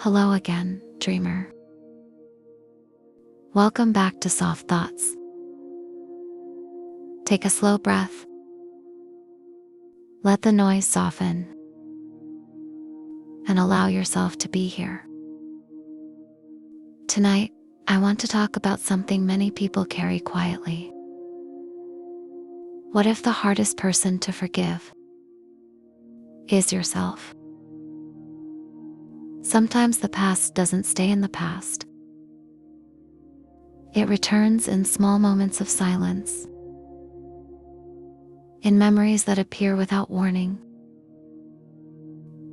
Hello again, dreamer. Welcome back to Soft Thoughts. Take a slow breath. Let the noise soften. And allow yourself to be here. Tonight, I want to talk about something many people carry quietly. What if the hardest person to forgive is yourself? Sometimes the past doesn't stay in the past. It returns in small moments of silence, in memories that appear without warning,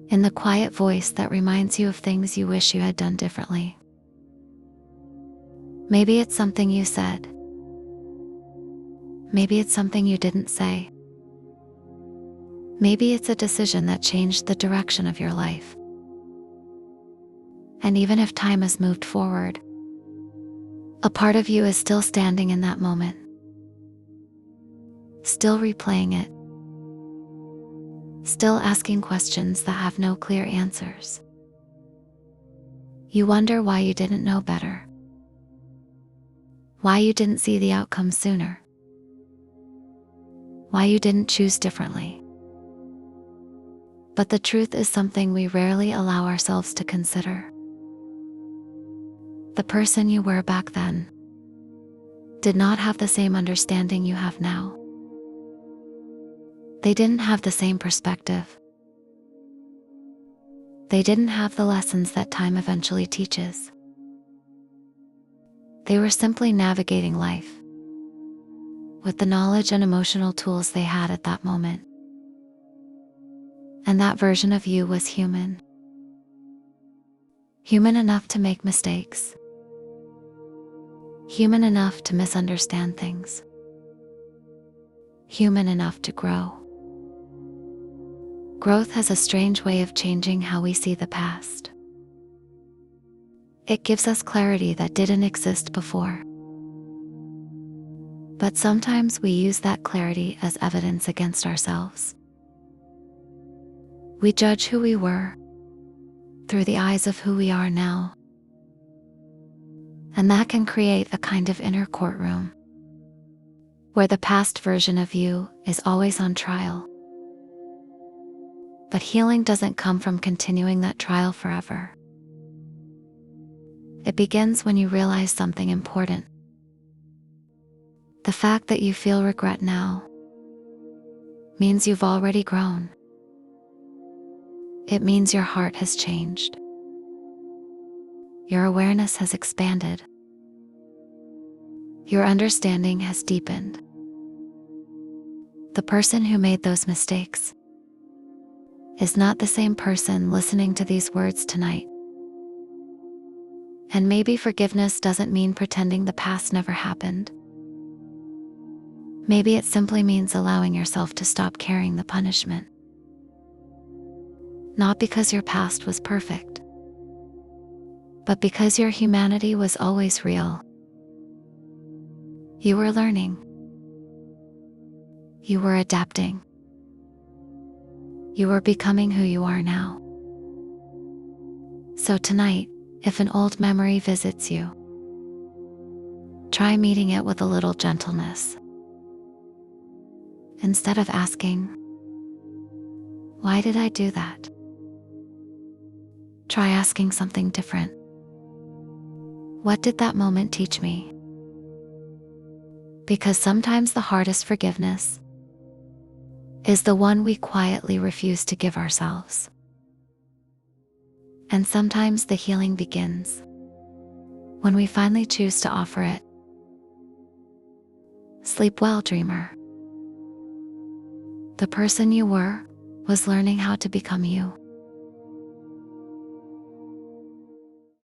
in the quiet voice that reminds you of things you wish you had done differently. Maybe it's something you said. Maybe it's something you didn't say. Maybe it's a decision that changed the direction of your life. And even if time has moved forward, a part of you is still standing in that moment, still replaying it, still asking questions that have no clear answers. You wonder why you didn't know better, why you didn't see the outcome sooner, why you didn't choose differently. But the truth is something we rarely allow ourselves to consider. The person you were back then did not have the same understanding you have now. They didn't have the same perspective. They didn't have the lessons that time eventually teaches. They were simply navigating life with the knowledge and emotional tools they had at that moment. And that version of you was human. Human enough to make mistakes. Human enough to misunderstand things. Human enough to grow. Growth has a strange way of changing how we see the past. It gives us clarity that didn't exist before. But sometimes we use that clarity as evidence against ourselves. We judge who we were through the eyes of who we are now. And that can create a kind of inner courtroom where the past version of you is always on trial. But healing doesn't come from continuing that trial forever. It begins when you realize something important. The fact that you feel regret now means you've already grown. It means your heart has changed. Your awareness has expanded. Your understanding has deepened. The person who made those mistakes is not the same person listening to these words tonight. And maybe forgiveness doesn't mean pretending the past never happened. Maybe it simply means allowing yourself to stop carrying the punishment. Not because your past was perfect, but because your humanity was always real. You were learning. You were adapting. You were becoming who you are now. So tonight, if an old memory visits you, try meeting it with a little gentleness. Instead of asking, "Why did I do that?" Try asking something different. What did that moment teach me? Because sometimes the hardest forgiveness is the one we quietly refuse to give ourselves. And sometimes the healing begins when we finally choose to offer it. Sleep well, dreamer. The person you were was learning how to become you.